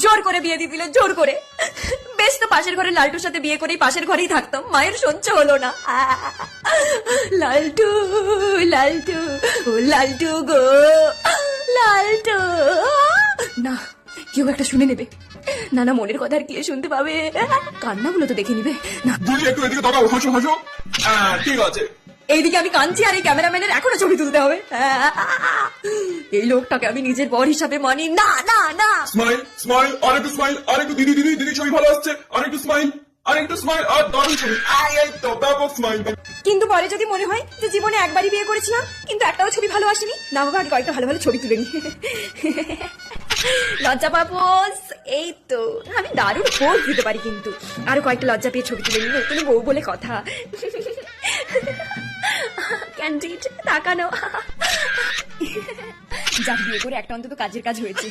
জোর করে বিয়ে দিয়ে দিল, জোর করে। বেশ তো পাশের ঘরে লালটুর সাথে বিয়ে করেই পাশের ঘরেই থাকতাম, মায়ের সহ্য হলো না। লালটু লালটু ও লালটু গো লালটু। না, কেউ একটা শুনে নেবে। না না, মনের কথা আর কে শুনতে পাবে? কান্নাগুলো তো দেখে নিবে না। দিদি একটু এদিকে তাকাও, হাসো হাসো। ঠিক আছে। এইদিকে আমি কাঁদছি আর এই ক্যামেরাম্যানের এখনো ছবি তুলতে হবে। এই লোকটাকে আমি নিজের বর হিসাবে মানি না না না। স্মাইল স্মাইল, আরেকটু স্মাইল, আরেকটু। দিদি দিদি দিদি ছবি ভালো আসছে, আরেকটু স্মাইল, আরেকটু স্মাইল। আর দারুণ ছবি, এই তো ব্যাপক স্মাইল। কিন্তু পরে যদি মনে হয় যে জীবনে একবারই বিয়ে করেছিলাম কিন্তু একটাও ছবি ভালো আসেনি, না বাবা আগে কয়েকটা ভালো ভালো ছবি তুলে নি। লজ্জা পাপোস, এই তো আমি দারুণ পোজ দিতে পারি, কিন্তু আরো কয়েকটা লজ্জা পেয়ে ছবি তুলে নি, নতুন বউ বলে কথা। ক্যান্ডিড তাকানো। যাক, বিয়ে করে একটা অন্তত কাজের কাজ হয়েছে।